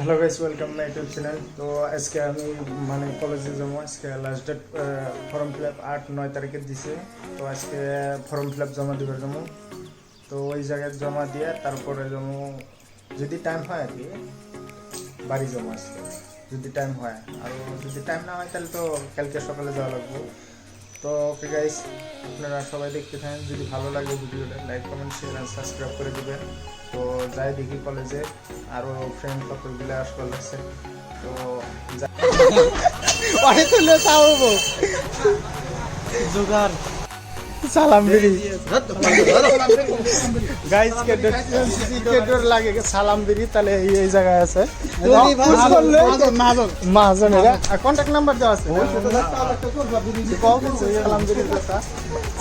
Hello guys, welcome my YouTube channel. তো আজকে আমি মানে কলেজে যাবো। আজকে last date form fill up 8-9 তারিখে দিছে। তো আজকে ফর্ম ফিল আপ জমা দিবার যাবো। তো ওই জায়গায় জমা দিয়ে তারপরে যাবো, যদি টাইম হয় আর কি বাড়ি জমা আসবে, যদি টাইম হয়। আর যদি টাইম না হয় তাহলে তো কালকে সকালে যাওয়া লাগবে। তো ওকে গাইস, আপনারা সবাই দেখতে থাকেন। যদি ভালো লাগে ভিডিওটা লাইক কমেন্ট শেয়ার আর সাবস্ক্রাইব করে দেবেন। তো যাই দেখি কলেজে আরও ফ্রেন্ড কতগুলো আসবার লাগছে। তো অনেক তুলে চাবো জোগাড় সালাম বিড়ি গাইস কেডর লাগে সালাম বিড়ি। তাহলে এই জায়গায় আছে মাহাজনেরা, কন্ট্যাক্ট নাম্বার দেওয়া আছে। সালাম বিড়ির কথা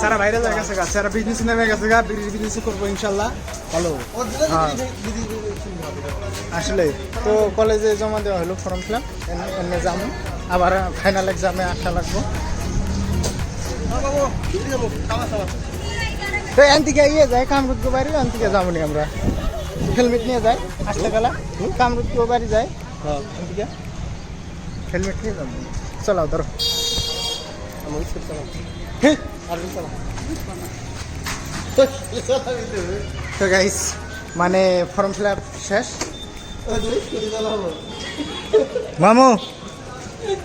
সারা বাইরে গেছে গা, সারা বিজনেস নেমে গেছে গা, বিজনেস করবো ইনশাল্লাহ। ভালো আসলে তো কলেজে জমা দেওয়া হলো ফর্ম ফিল আপ, এনে যাবো আবার ফাইনাল এক্সামে আসা লাগবো। তো এন থেকে ইয়ে যায় কামরুদ বাড়ি, এন থেকে যাবো নি আমরা হেলমেট নিয়ে যাই। আসতে গেলা কামরুদ বাড়ি যায়, এন থেকে হেলমেট নিয়ে যাবো। চলাও ধরো তো গাইস, মানে ফর্ম ফিল আপ শেষ। মামু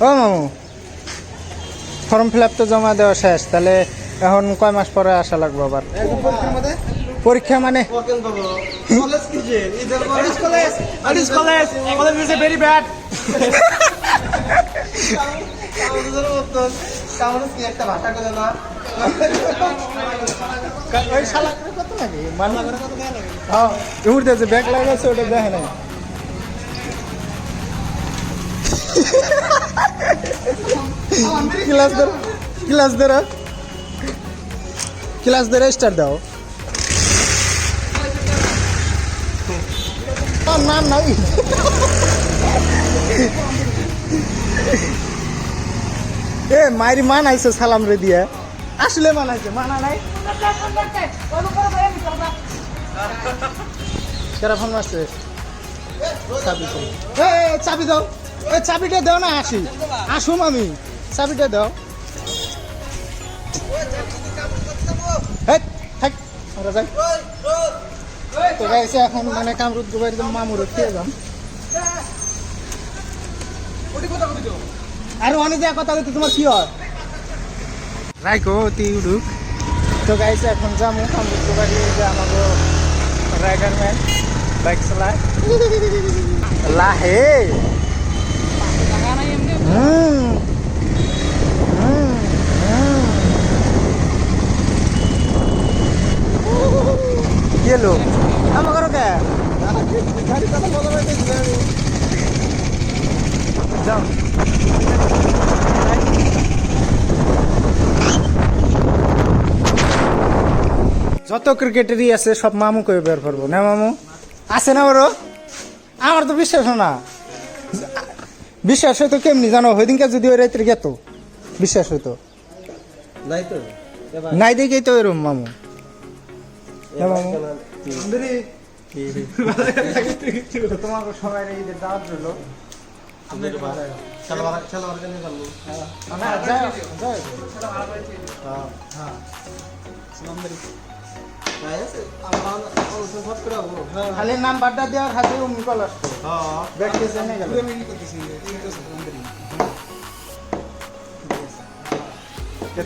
ও মামু, ফর্ম ফিল আপ তো জমা দেওয়া শেষ, তাহলে এখন কয় মাস পরে আসা লাগবে আবার পরীক্ষা? মানে ব্যাগ লাগাচ্ছে ওটা দেখে নাই। ক্লাস ধরে স্টার দাও। নাম নাই এ মাইরি মানাইছে সালাম রে দিয়ে, আসলে মানাইছে, মানা নাই সেরা ফোন মারছে। চাবি দাও, চাবিটা দাও না, আসুম আমি, চাবিটা দাও। তো গাইছে এখন মানে কামরুদ গোবাইর মামুর খেয়ে যাম। আর অনেক যা কথা বলতে তোমার কি হয় রাইকো তুই উঠুক। তো গাইছে এখন যাবো কামরুদ গোবাইর, যে আমাকে রাইডার ম্যান বাইক চালায় লাহে। গেলো আমাকে যাও। যত ক্রিকেটারই আছে সব মামুকে বের করবো না। মামু আছে না বড়? আমার তো বিশ্বাস না, বিশ্বাস হয়তো কেমনি জানো, ওইদিনকে যদি ওই রাত্রে গেত বিশ্বাস হইতো নাই, দেখেই তো এরম মামু। তোমাকে সবাই ঈদের দাওয়াত রইল। খালি নাম্বারটা দেওয়ার হাতে অমনি কল আসতো।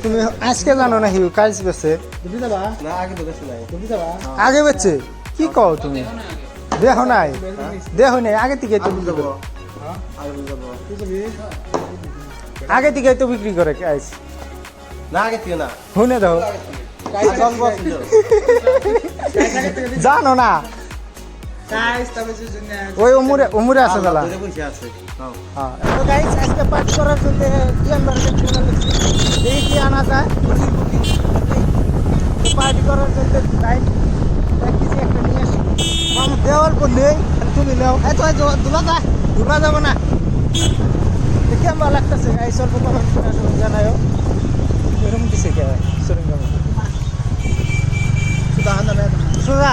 তুমি আজকে জানো না হিউ কাজ বেছে আগে বেচছে কি কও তুমি? দেহ নাই, দেহ নেই আগে থেকে তো আগে থেকে তো বিক্রি করে আইস না, আগে থেকে না শুনে দাও জানো না, ওই উমরে আছে দাদা। আজকে পাঠ করার জন্য কি আনা যায়, পার্টি করার জন্য একটা নিয়ে আসি। দেওয়ার পর নেই তুমি নেও, ধুলা যাবো না। কেমন লাগতেছে এই স্বল্প জানাও এরকম দিছে কে সুদা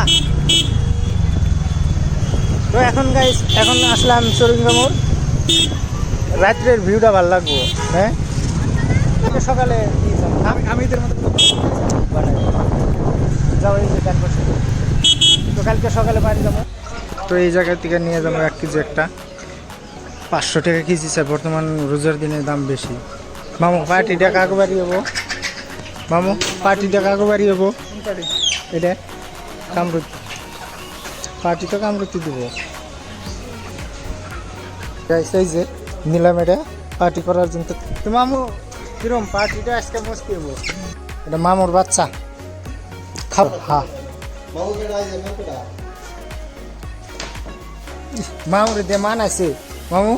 তো এখন গাইস এখন আসলাম চরঙ্গা রাত্রের ভিউটা ভালো লাগবো। হ্যাঁ সকালে আমি এদের মতো যাও এই যে প্যান করছে। তো কালকে সকালে বাড়ি যাবো। তো এই জায়গা থেকে নিয়ে যাবো 1 কেজি একটা 500 টাকা কেজি স্যার। বর্তমান রোজার দিনের দাম বেশি। মামু পার্টিটা কাকে বাড়ি যাবো? মামু পার্টিটা কাকে বাড়ি যাবো? এটা কামরুত পার্টি তো কামরুতি দেবো। এই যে নিলাম এটা পার্টি করার জন্য। তো মামু কিরম পার্টিটা আজকে মস্তি হবো। এটা মামুর বাচ্চা খাও। হ্যাঁ মামুর দিয়ে মান আছে মামু।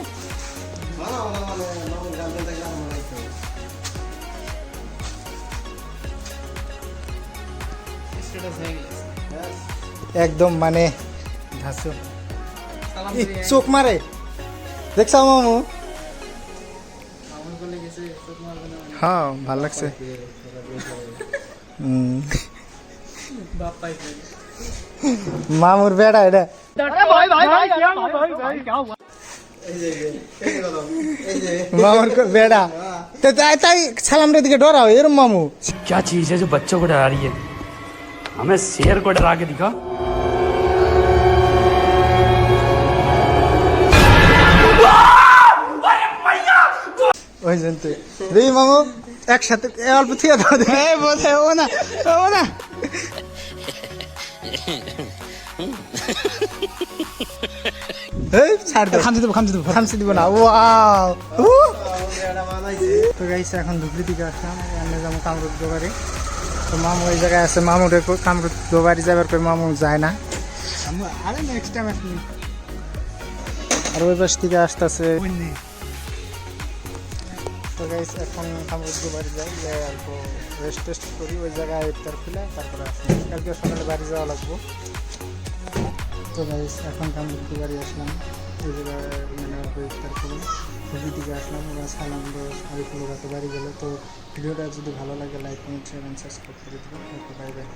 একদম মানে চোখ মারে দেখছ মামু। হ্যাঁ ভালো লাগছে। মামুর বেড়া এটা मामूर को बेड़ा तो ताई सलाम रे दिखे डरा हो एरम मामू। क्या चीज है जो बच्चों को डरा रही है? हमें शेर को डरा के दिखा। ওই জন্তে রে মামু একসাথে অল্প থিয়া দাও দে এই বলে ও না এই ছাড় দে খামসি দেব না। ওয়াও তো গাইস এখন ধুবড়ি দিকে আসলাম। এখানে যাবো কামরুদ দোবারে। তো মামু এই জায়গায় আছে। মামুর কামরুদ দোবারি যাবার পর মামু যায় না। আরে নেক্সট টাইম আসবি। আর ওই পাশ থেকে আসতেছে। তো গাইস এখন কামরুদ দোবারি যাই অল্প রেস্ট টেস্ট করি। ওই জায়গায় ইফতার খুলে তারপরে আসবো। কালকে সকালে বাড়ি যাওয়া লাগবো। তো গাইস এখন কামরুদ দোবারি আসলাম। ওই জায়গায় মানে ইফতার করি। ছবি দিকে আসলাম। ওরা সালাম আরিফুল রাতে বাড়ি গেল। তো ভিডিওটা যদি ভালো লাগে like comment share and subscribe করে দেবেন। Okay bye by.